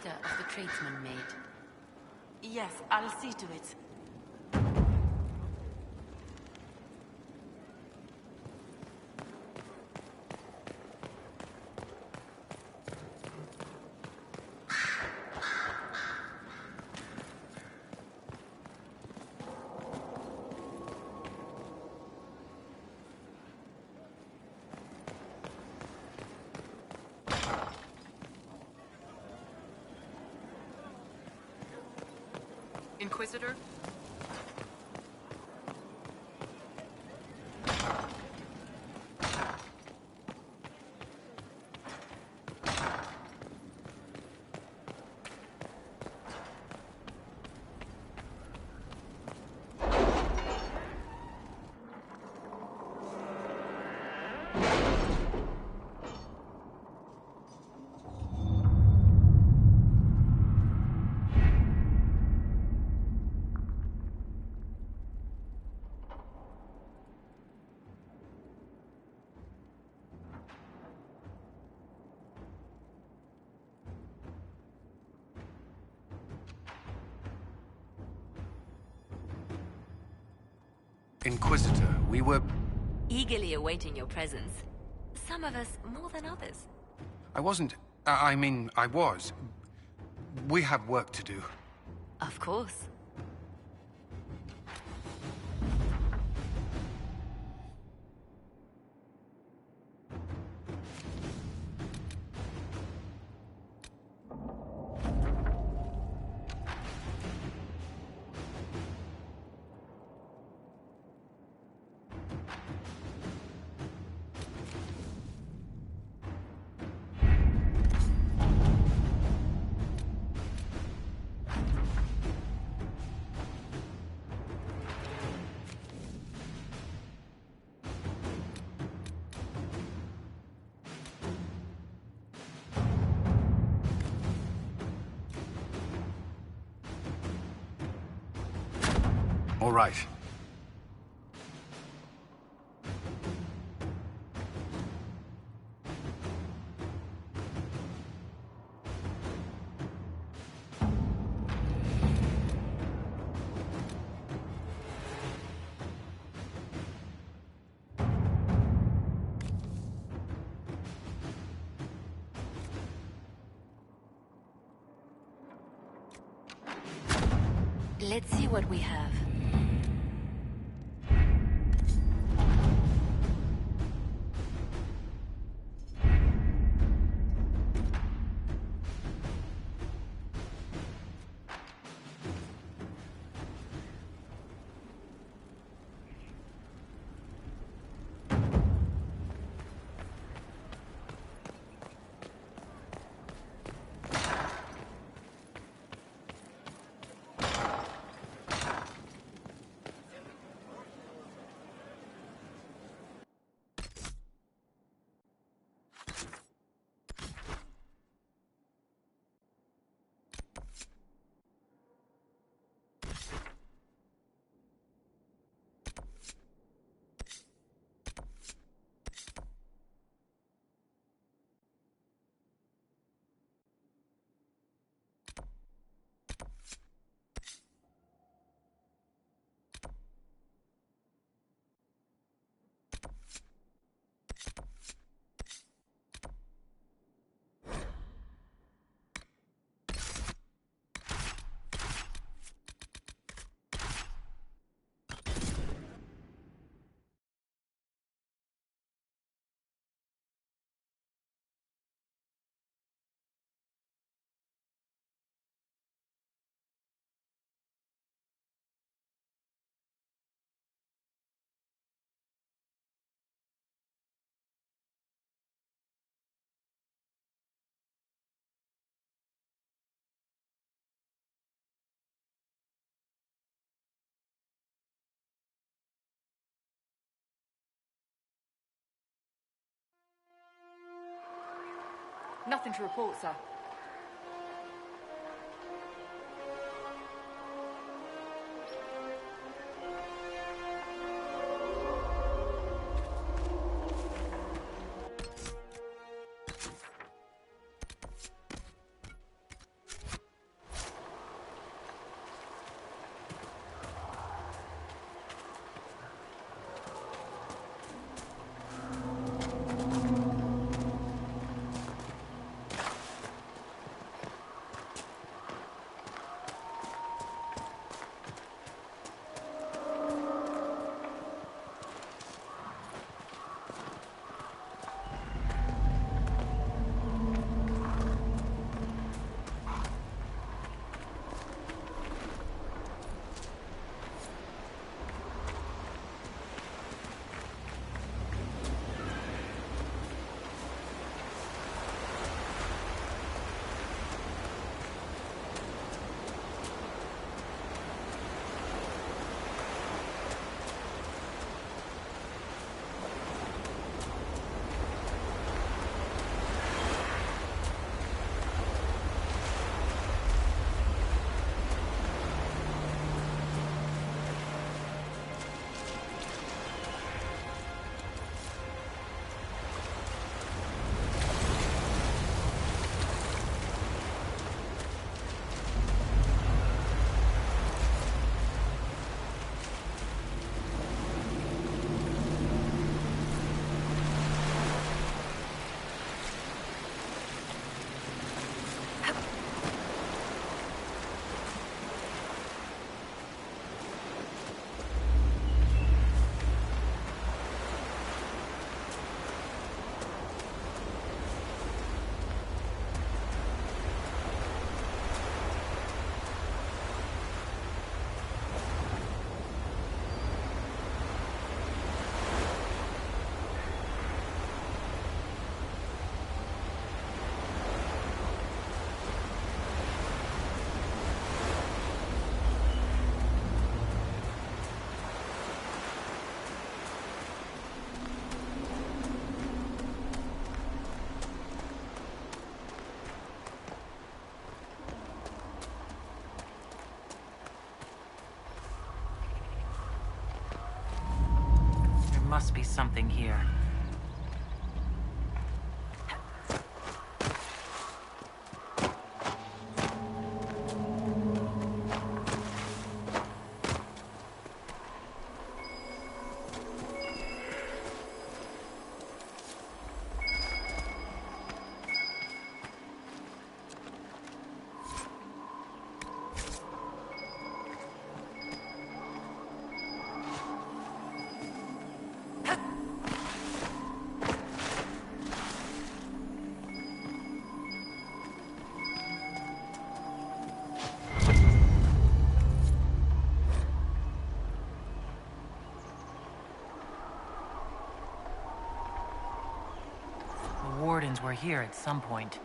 register of the tradesman made? Yes, I'll see to it. Inquisitor? Inquisitor, we were... Eagerly awaiting your presence. Some of us more than others. I wasn't... I mean, I was. We have work to do. Of course. All right. Let's see what we have. Nothing to report, sir. must be something here. The wardens were here at some point.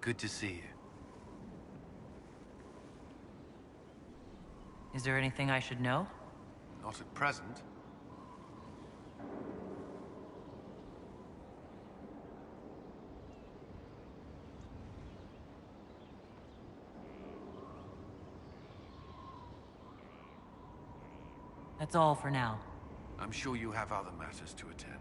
good to see you. Is there anything I should know? Not at present. That's all for now. I'm sure you have other matters to attend.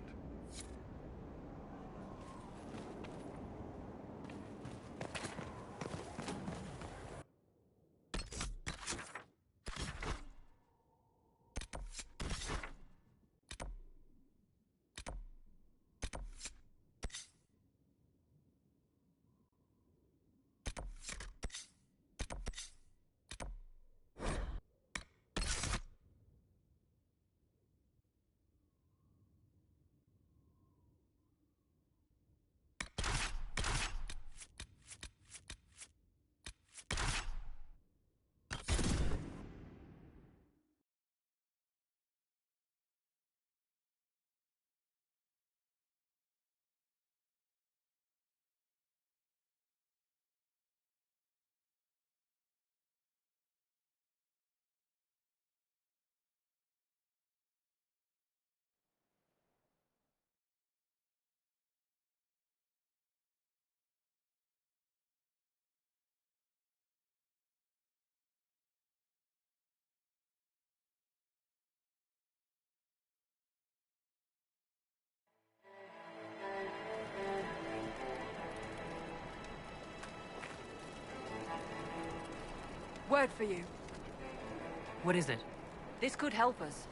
Word for you. What is it? This could help us.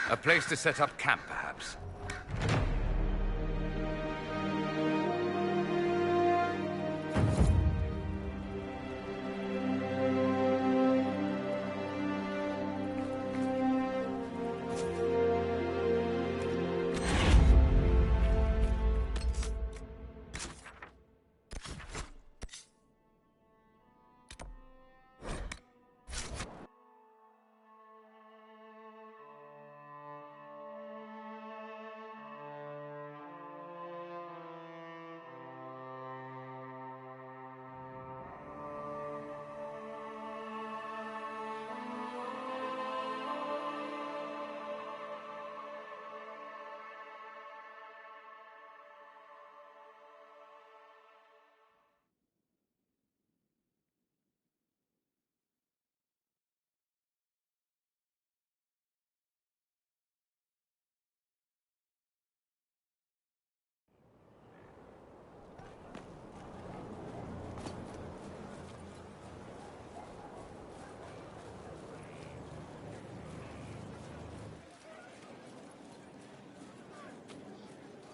A place to set up camp, perhaps.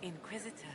Inquisitor.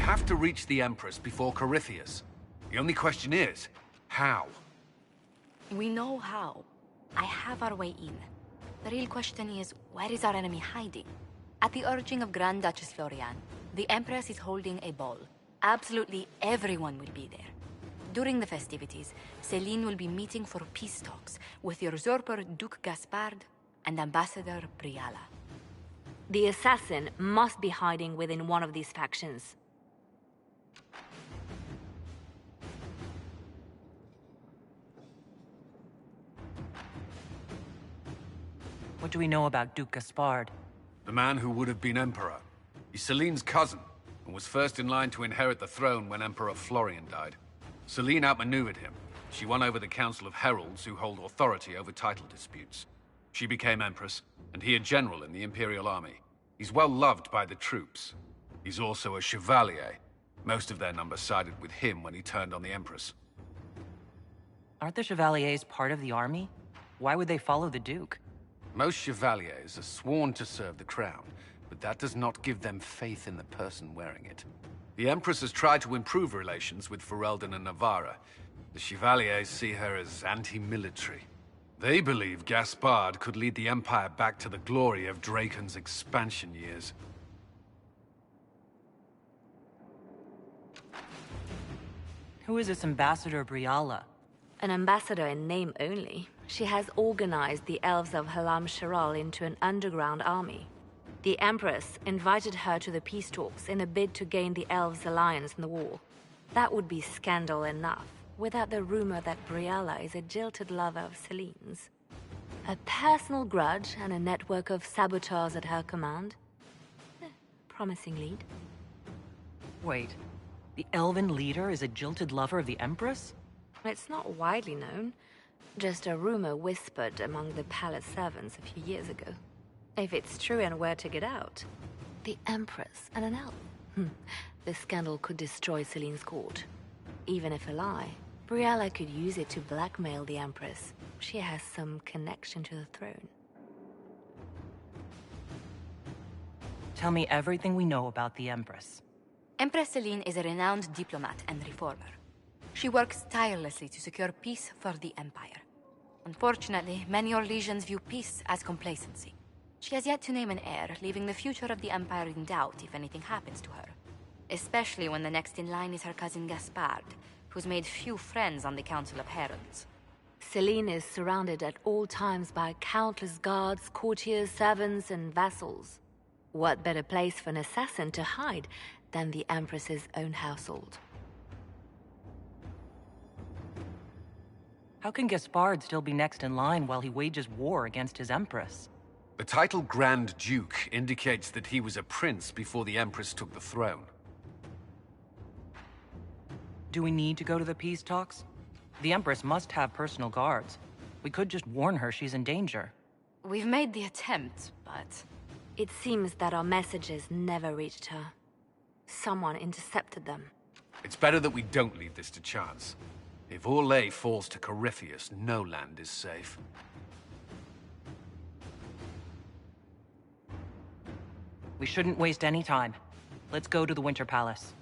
Have to reach the Empress before Corypheus. The only question is, how? We know how. I have our way in. The real question is, where is our enemy hiding? At the urging of Grand Duchess Florian, the Empress is holding a ball. Absolutely everyone will be there. During the festivities, Celine will be meeting for peace talks with usurper Duke Gaspard and Ambassador Briala. The assassin must be hiding within one of these factions. What do we know about Duke Gaspard? The man who would have been Emperor. He's Celine's cousin, and was first in line to inherit the throne when Emperor Florian died. Celine outmaneuvered him. She won over the Council of Heralds who hold authority over title disputes. She became Empress, and he a general in the Imperial Army. He's well loved by the troops. He's also a Chevalier. Most of their number sided with him when he turned on the Empress. Aren't the Chevaliers part of the army? Why would they follow the Duke? Most Chevaliers are sworn to serve the crown, but that does not give them faith in the person wearing it. The Empress has tried to improve relations with Ferelden and Navarra. The Chevaliers see her as anti-military. They believe Gaspard could lead the Empire back to the glory of Draken's expansion years. Who is this Ambassador Briala? An ambassador in name only. She has organized the elves of Halam Sharal into an underground army. The Empress invited her to the peace talks in a bid to gain the elves' alliance in the war. That would be scandal enough, without the rumor that Briala is a jilted lover of Celine's. A personal grudge and a network of saboteurs at her command. Promising lead. Wait, the Elven leader is a jilted lover of the Empress? It's not widely known. Just a rumor whispered among the palace servants a few years ago. If it's true and were to get out, the Empress and an elf. The scandal could destroy Celine's court. Even if a lie, Briala could use it to blackmail the Empress. She has some connection to the throne. Tell me everything we know about the Empress. Empress Celine is a renowned diplomat and reformer. She works tirelessly to secure peace for the Empire. Unfortunately, many Orlesians view peace as complacency. She has yet to name an heir, leaving the future of the Empire in doubt if anything happens to her. Especially when the next in line is her cousin Gaspard, who's made few friends on the Council of Heralds. Celine is surrounded at all times by countless guards, courtiers, servants, and vassals. What better place for an assassin to hide than the Empress's own household? How can Gaspard still be next in line while he wages war against his Empress? The title Grand Duke indicates that he was a prince before the Empress took the throne. Do we need to go to the peace talks? The Empress must have personal guards. We could just warn her she's in danger. We've made the attempt, but... It seems that our messages never reached her. Someone intercepted them. It's better that we don't leave this to chance. If Orlais falls to Corypheus, no land is safe. We shouldn't waste any time. Let's go to the Winter Palace.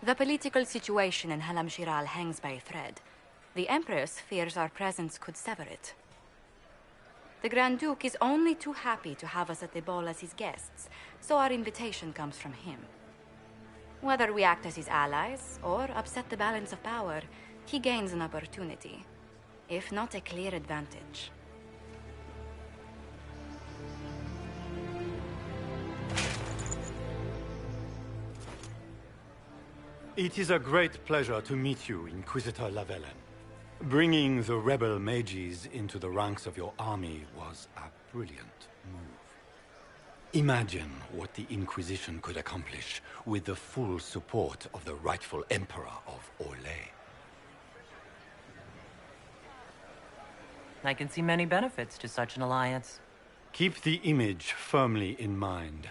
The political situation in Halam Shiral hangs by a thread. The Empress fears our presence could sever it. The Grand Duke is only too happy to have us at the ball as his guests, so our invitation comes from him. Whether we act as his allies or upset the balance of power, he gains an opportunity, if not a clear advantage. It is a great pleasure to meet you, Inquisitor Lavellen. Bringing the rebel mages into the ranks of your army was a brilliant move. Imagine what the Inquisition could accomplish with the full support of the rightful Emperor of Orlais. I can see many benefits to such an alliance. Keep the image firmly in mind.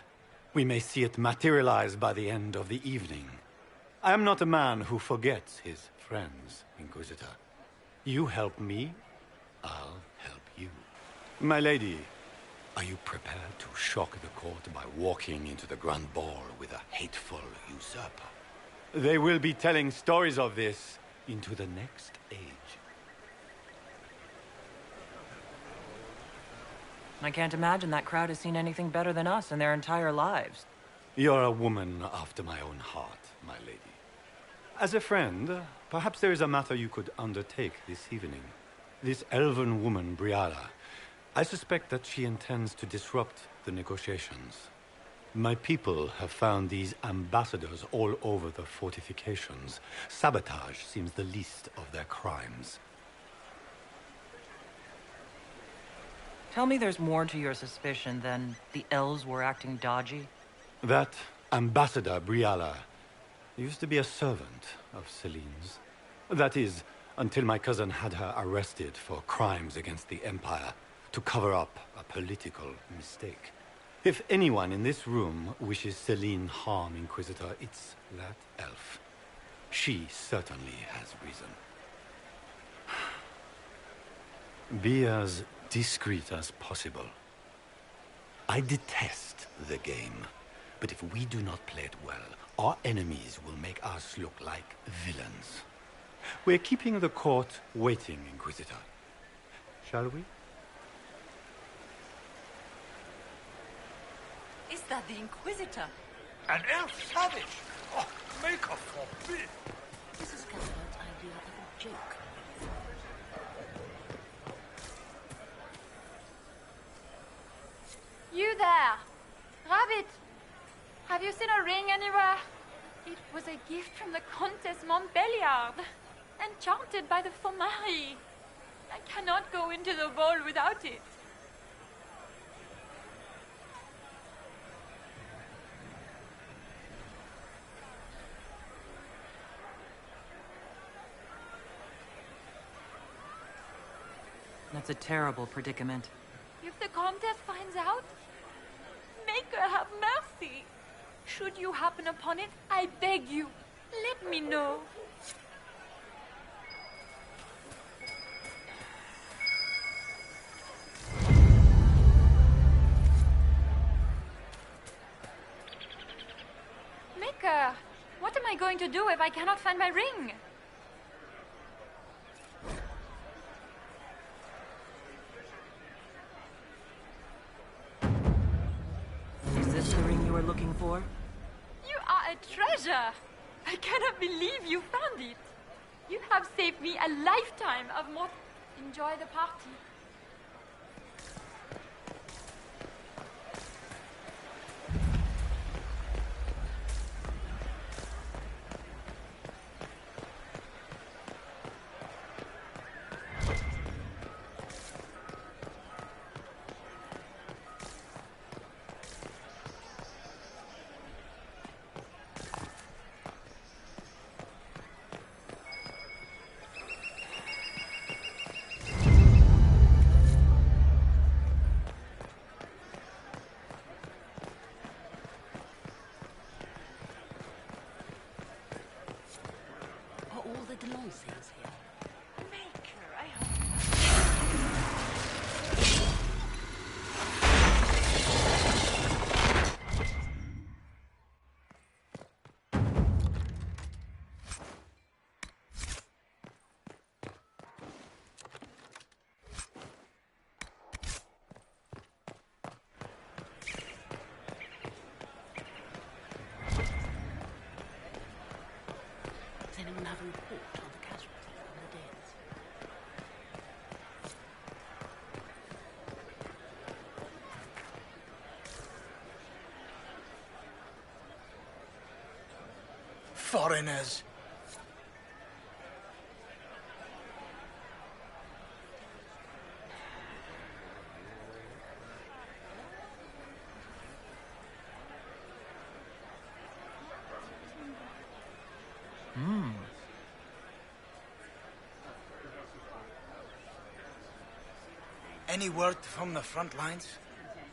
We may see it materialize by the end of the evening. I am not a man who forgets his friends, Inquisitor. You help me, I'll help you. My lady, are you prepared to shock the court by walking into the Grand Ball with a hateful usurper? They will be telling stories of this into the next age. I can't imagine that crowd has seen anything better than us in their entire lives. You're a woman after my own heart, my lady. As a friend, perhaps there is a matter you could undertake this evening. This elven woman, Briala, I suspect that she intends to disrupt the negotiations. My people have found these ambassadors all over the fortifications. Sabotage seems the least of their crimes. Tell me there's more to your suspicion than the elves were acting dodgy? That Ambassador Briala used to be a servant of Celine's. That is, until my cousin had her arrested for crimes against the Empire to cover up a political mistake. If anyone in this room wishes Celine harm, Inquisitor, it's that elf. She certainly has reason. Be as discreet as possible. I detest the game, but if we do not play it well, our enemies will make us look like villains. We're keeping the court waiting, Inquisitor. Shall we? Is that the Inquisitor? An elf savage! Oh, Maker forbid! This is Cuthbert's idea of a joke. You there! Rabbit! Have you seen a ring anywhere? It was a gift from the Countess Montbelliard, enchanted by the Fomari. I cannot go into the ball without it. That's a terrible predicament. If the Countess finds out, make her have mercy. Should you happen upon it, I beg you, let me know. Maker, what am I going to do if I cannot find my ring? Is this the ring you were looking for? You are a treasure! I cannot believe you found it. You have saved me a lifetime of more. Enjoy the party. Foreigners. Any word from the front lines?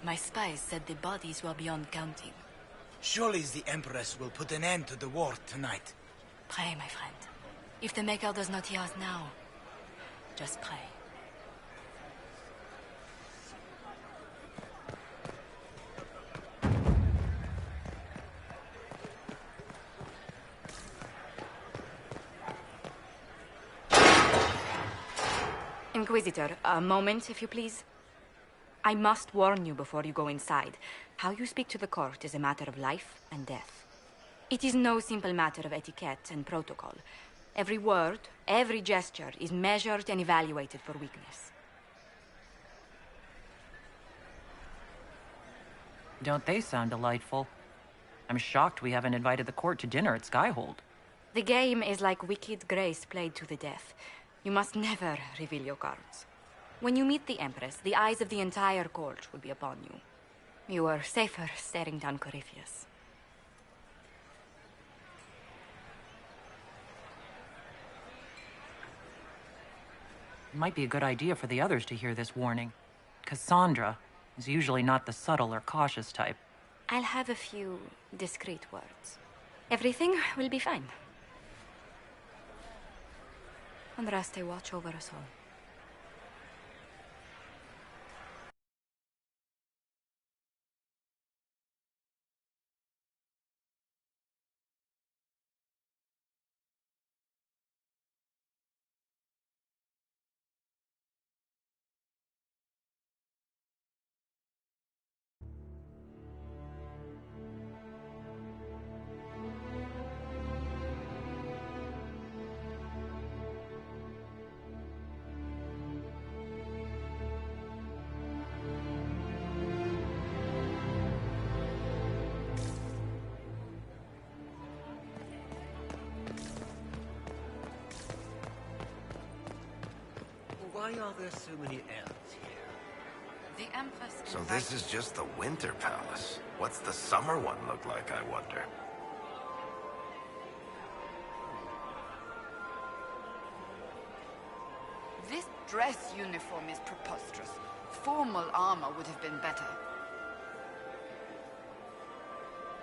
My spies said the bodies were beyond counting. Surely the Empress will put an end to the war tonight. Pray, my friend. If the Maker does not hear us now, just pray. Inquisitor, a moment, if you please. I must warn you before you go inside. How you speak to the court is a matter of life and death. It is no simple matter of etiquette and protocol. Every word, every gesture is measured and evaluated for weakness. Don't they sound delightful? I'm shocked we haven't invited the court to dinner at Skyhold. The game is like Wicked Grace played to the death. You must never reveal your cards. When you meet the Empress, the eyes of the entire court will be upon you. You are safer staring down Corypheus. It might be a good idea for the others to hear this warning. Cassandra is usually not the subtle or cautious type. I'll have a few discreet words. Everything will be fine. Andraste, watch over us all. Why are there so many elves here? The Empress... So this is just the Winter Palace. What's the summer one look like, I wonder? This dress uniform is preposterous. Formal armor would have been better.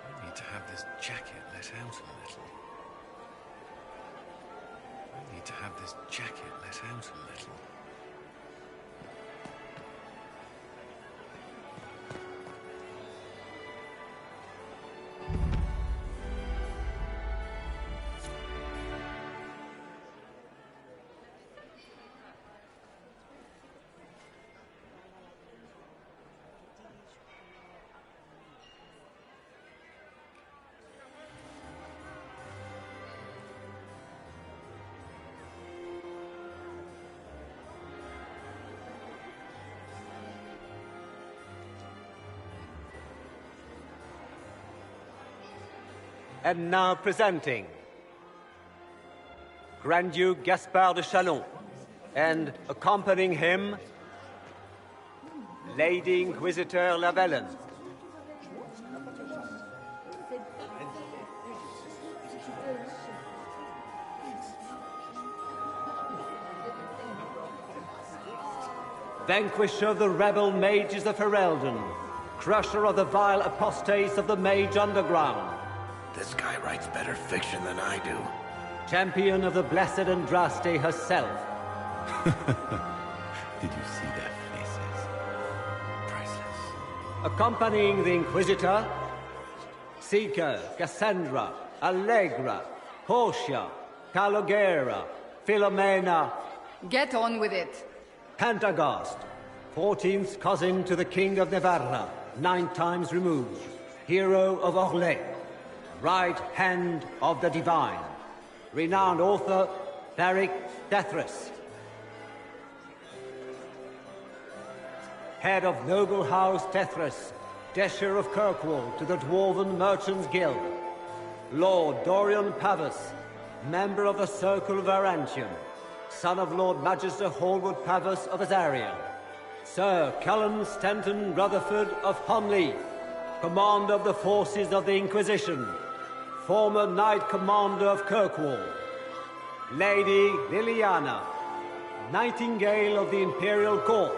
I need to have this jacket let out a little. I need to have this jacket let out a little. And now presenting Grand Duke Gaspard de Chalon, and accompanying him, Lady Inquisitor Lavellen. Vanquisher of the rebel mages of Ferelden, crusher of the vile apostates of the Mage Underground. This guy writes better fiction than I do. Champion of the blessed Andraste herself. Did you see their faces? Priceless. Accompanying the Inquisitor, Seeker, Cassandra, Allegra, Portia, Calogera, Philomena. Get on with it. Pantagast, 14th cousin to the King of Navarra, 9 times removed, hero of Orlais, right hand of the divine, renowned author Tharic Dethris, head of noble house Tethris, Desher of Kirkwall to the Dwarven Merchants Guild, Lord Dorian Pavus, member of the Circle of Varantium, son of Lord Magister Hallwood Pavus of Azaria. Sir Callum Stanton Rutherford of Honleith, commander of the forces of the Inquisition, former Knight Commander of Kirkwall. Lady Liliana, Nightingale of the Imperial Court,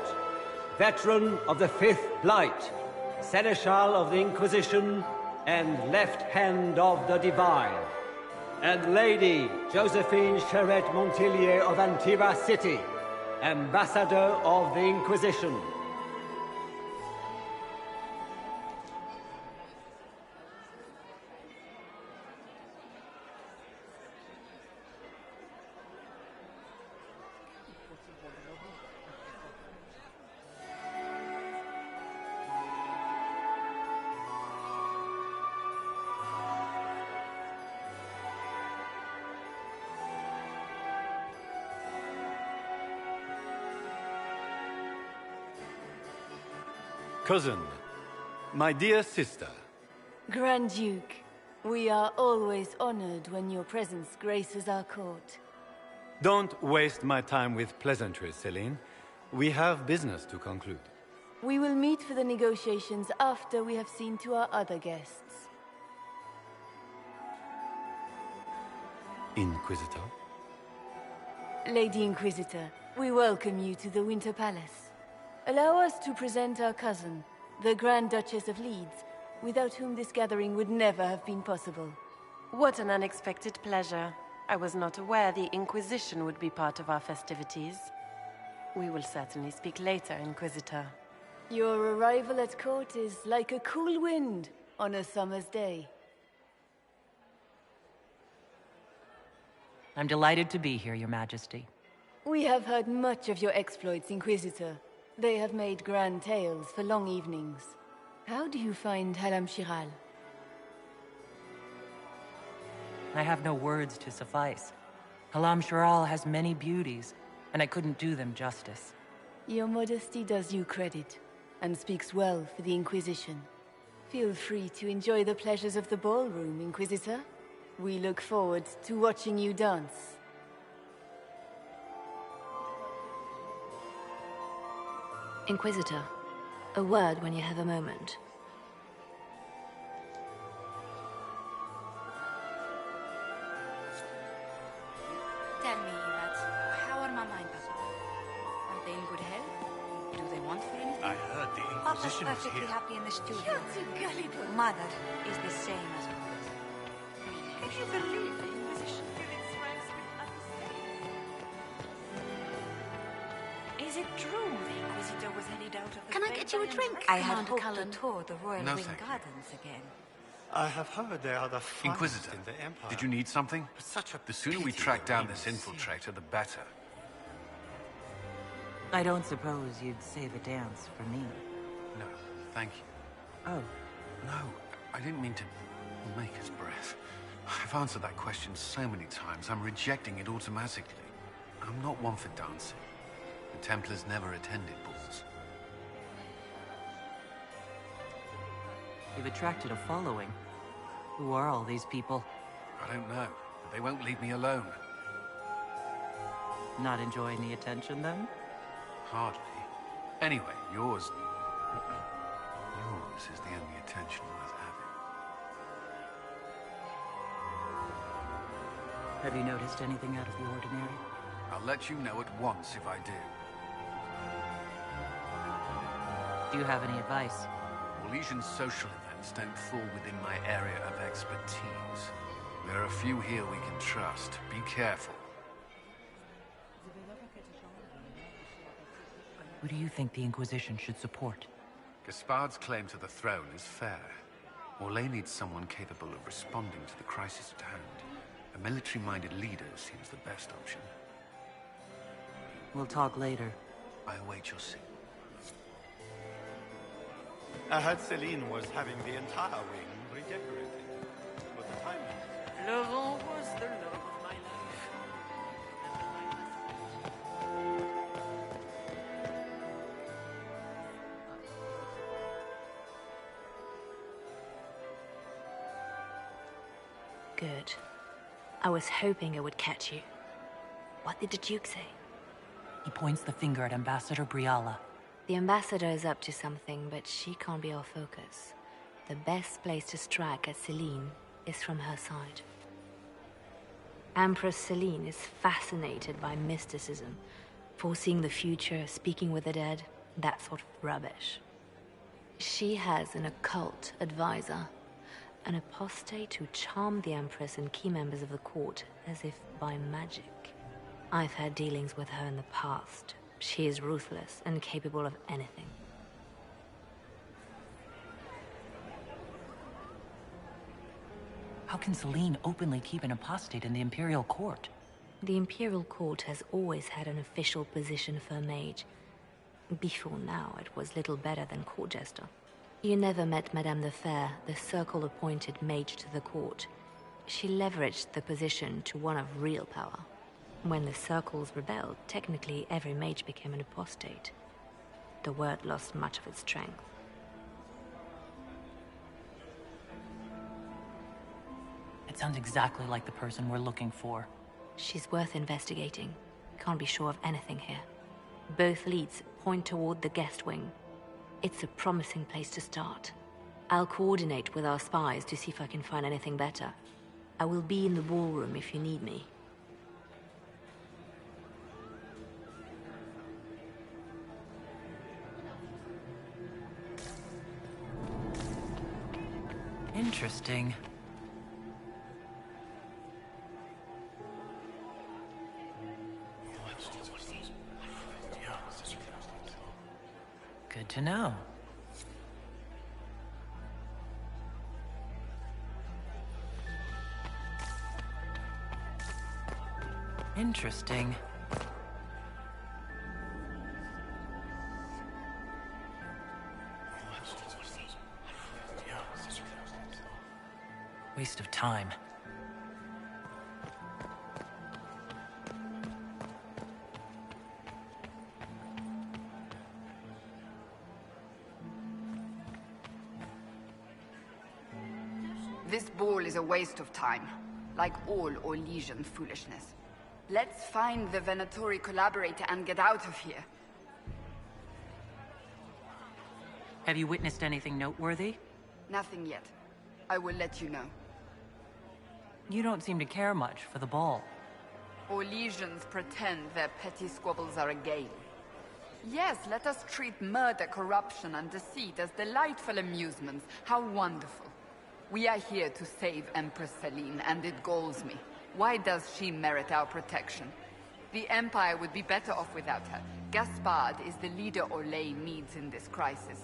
veteran of the Fifth Blight, Seneschal of the Inquisition, and Left Hand of the Divine. And Lady Josephine Charette Montillier of Antira City, Ambassador of the Inquisition. Cousin, my dear sister. Grand Duke, we are always honored when your presence graces our court. Don't waste my time with pleasantries, Celine. We have business to conclude. We will meet for the negotiations after we have seen to our other guests. Inquisitor? Lady Inquisitor, we welcome you to the Winter Palace. Allow us to present our cousin, the Grand Duchess of Leeds, without whom this gathering would never have been possible. What an unexpected pleasure. I was not aware the Inquisition would be part of our festivities. We will certainly speak later, Inquisitor. Your arrival at court is like a cool wind on a summer's day. I'm delighted to be here, Your Majesty. We have heard much of your exploits, Inquisitor. They have made grand tales for long evenings. How do you find Halam Shiral? I have no words to suffice. Halam Shiral has many beauties, and I couldn't do them justice. Your modesty does you credit, and speaks well for the Inquisition. Feel free to enjoy the pleasures of the ballroom, Inquisitor. We look forward to watching you dance. Inquisitor, a word when you have a moment. Tell me, lads, how are Mama and Papa? Are they in good health? Do they want for anything? I heard the Papa's Inquisition was perfectly here. happy in the studio. You're too gullible. Mother is the same as always. If you believe the Inquisition feel its ranks with understanding. Is it true the Inquisitor was headed out of the Can I get you a drink, I had Commander hoped Cullen? to tour the Royal No, Wing thank you. Gardens again. I have heard they are the finest Inquisitor, in the Empire. did you need something? Such a The sooner we pity track that down we this must see. infiltrator, the better. I don't suppose you'd save a dance for me. No, thank you. Oh. No, I didn't mean to make us breath. I've answered that question so many times, I'm rejecting it automatically. I'm not one for dancing. The Templars never attended balls. You've attracted a following. Who are all these people? I don't know, but they won't leave me alone. Not enjoying the attention, then? Hardly. Anyway, yours is the only attention worth having. Have you noticed anything out of the ordinary? I'll let you know at once if I do. Do you have any advice? Orlesian social events don't fall within my area of expertise. There are a few here we can trust. Be careful. Who do you think the Inquisition should support? Gaspard's claim to the throne is fair. Orlais needs someone capable of responding to the crisis at hand. A military-minded leader seems the best option. We'll talk later. I await your signal. I heard Celine was having the entire wing redecorated. What the timing? Laurent was the love of my life. Good. I was hoping it would catch you. What did the Duke say? He points the finger at Ambassador Briala. The Ambassador is up to something, but she can't be our focus. The best place to strike at Celine is from her side. Empress Celine is fascinated by mysticism, foreseeing the future, speaking with the dead, that sort of rubbish. She has an occult advisor, an apostate who charmed the Empress and key members of the court as if by magic. I've had dealings with her in the past. She is ruthless and capable of anything. How can Celine openly keep an apostate in the Imperial Court? The Imperial Court has always had an official position for a mage. Before now, it was little better than court jester. You never met Madame the Fair, the Circle-appointed mage to the court. She leveraged the position to one of real power. When the Circles rebelled, technically every mage became an apostate. The word lost much of its strength. It sounds exactly like the person we're looking for. She's worth investigating. Can't be sure of anything here. Both leads point toward the guest wing. It's a promising place to start. I'll coordinate with our spies to see if I can find anything better. I will be in the ballroom if you need me. Interesting. Good to know. Interesting. Waste of time. This ball is a waste of time, like all Orlesian foolishness. Let's find the Venatori collaborator and get out of here. Have you witnessed anything noteworthy? Nothing yet. I will let you know. You don't seem to care much for the ball. Orlesians pretend their petty squabbles are a game. Yes, let us treat murder, corruption, and deceit as delightful amusements. How wonderful. We are here to save Empress Celine, and it galls me. Why does she merit our protection? The Empire would be better off without her. Gaspard is the leader Orlais needs in this crisis.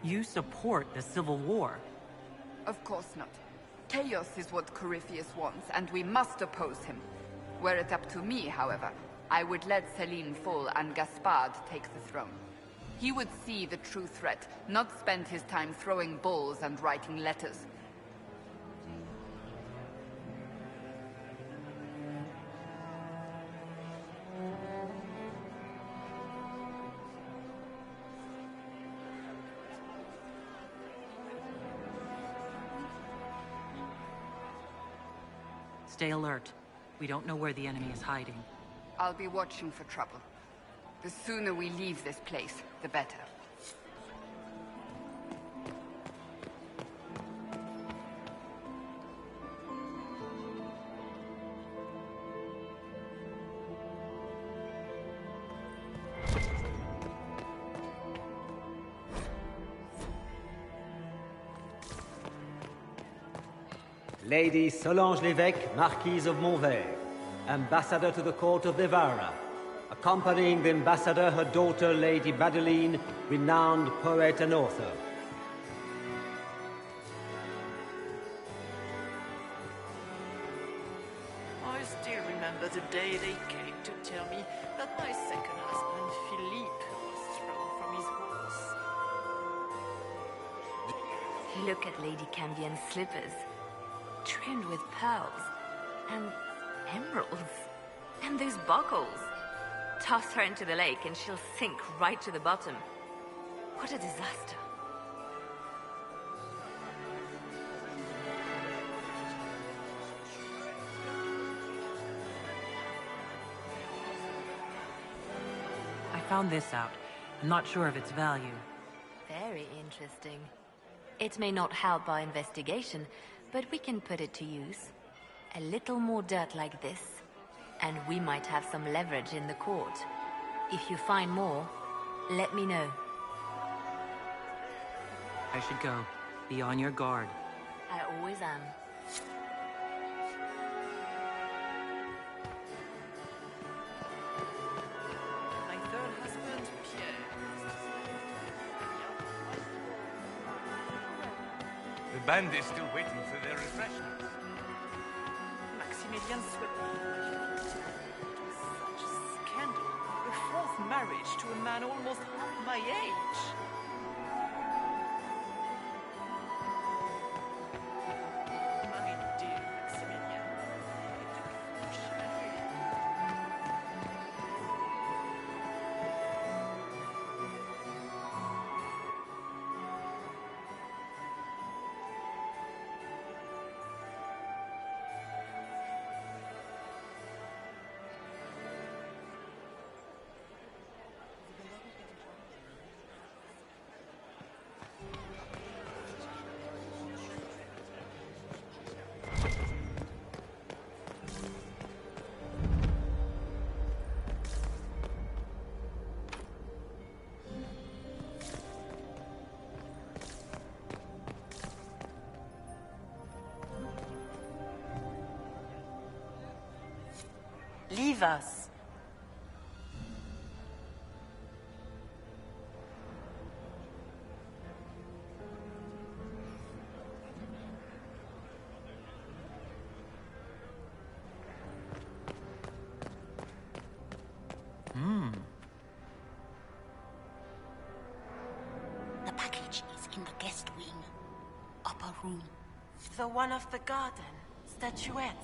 You support the Civil War. Of course not. Chaos is what Corypheus wants, and we must oppose him. Were it up to me, however, I would let Celine fall and Gaspard take the throne. He would see the true threat, not spend his time throwing balls and writing letters. Stay alert. We don't know where the enemy is hiding. I'll be watching for trouble. The sooner we leave this place, the better. Lady Solange Lévesque, Marquise of Montvert, Ambassador to the Court of Navarra. Accompanying the Ambassador, her daughter, Lady Madeline, renowned poet and author. I still remember the day they came to tell me that my second husband, Philippe, was thrown from his horse. Look at Lady Cambion's slippers. Trimmed with pearls. And emeralds. And those buckles. Toss her into the lake and she'll sink right to the bottom. What a disaster. I found this out. I'm not sure of its value. Very interesting. It may not help our investigation, but we can put it to use. A little more dirt like this, and we might have some leverage in the court. If you find more, let me know. I should go. Be on your guard. I always am. My third husband, Pierre. The band is still waiting for their refreshments. Maximilian swept me. It was such a scandal. A fourth marriage to a man almost half my age. My dear Maximilian, Leave us. The package is in the guest wing. Upper room. The one of the garden. Statuette.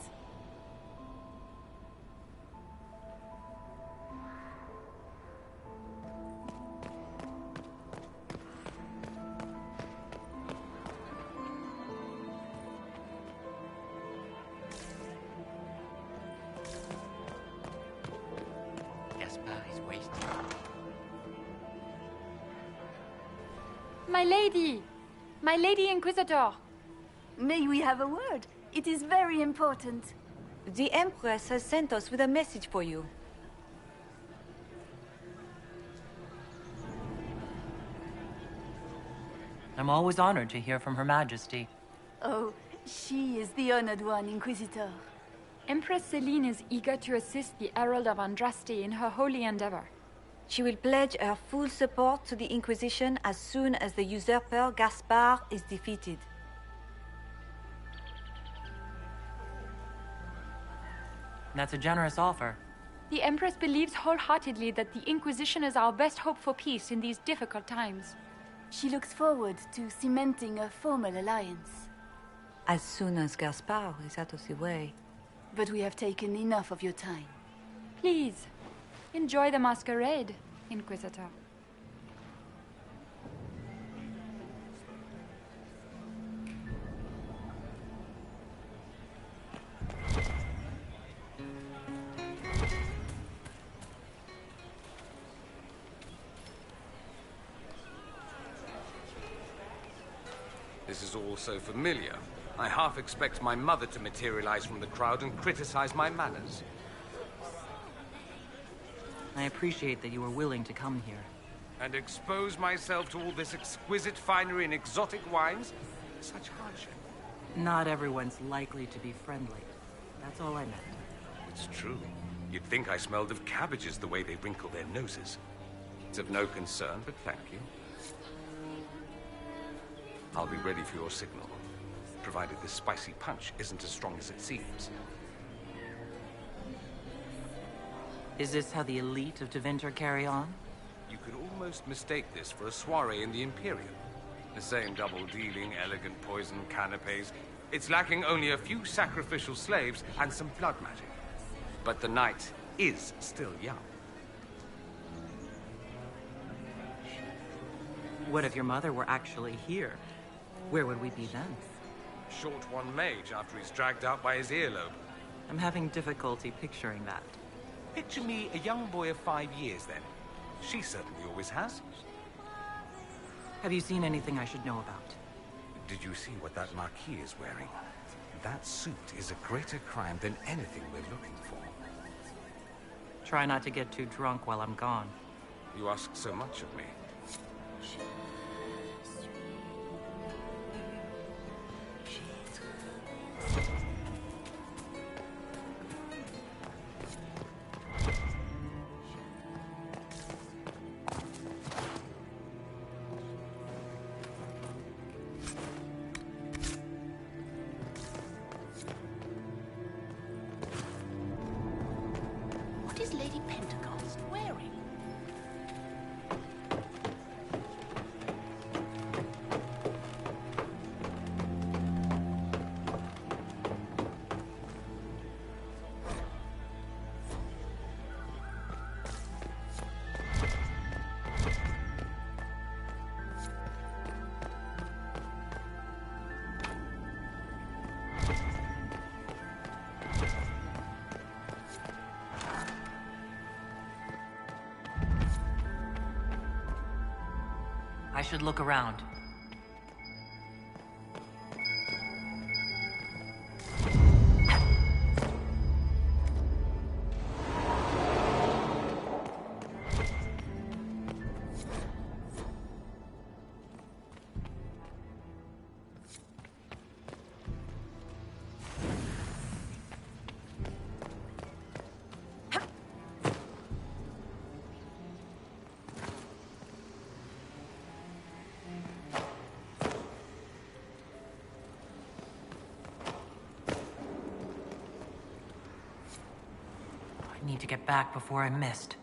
Gaspard is wasted. My lady! My lady Inquisitor! May we have a word? It is very important. The Empress has sent us with a message for you. I'm always honored to hear from Her Majesty. Oh, she is the honored one, Inquisitor. Empress Celine is eager to assist the Herald of Andraste in her holy endeavor. She will pledge her full support to the Inquisition as soon as the usurper Gaspard is defeated. That's a generous offer. The Empress believes wholeheartedly that the Inquisition is our best hope for peace in these difficult times. She looks forward to cementing a formal alliance. As soon as Gaspard is out of the way. But we have taken enough of your time. Please, enjoy the masquerade, Inquisitor. This is all so familiar. I half expect my mother to materialize from the crowd and criticize my manners. I appreciate that you were willing to come here. And expose myself to all this exquisite finery and exotic wines? Such hardship. Not everyone's likely to be friendly. That's all I meant. It's true. You'd think I smelled of cabbages the way they wrinkle their noses. It's of no concern, but thank you. I'll be ready for your signal, provided this spicy punch isn't as strong as it seems. Is this how the elite of Tevinter carry on? You could almost mistake this for a soiree in the Imperium. The same double-dealing, elegant poison canapes. It's lacking only a few sacrificial slaves and some blood magic. But the night is still young. What if your mother were actually here? Where would we be then? Short one Mage after he's dragged out by his earlobe. I'm having difficulty picturing that. Picture me a young boy of 5 years, then. She certainly always has. Have you seen anything I should know about? Did you see what that Marquis is wearing? That suit is a greater crime than anything we're looking for. Try not to get too drunk while I'm gone. You ask so much of me. What is Lady Pentecost wearing? I should look around. I need to get back before I'm missed.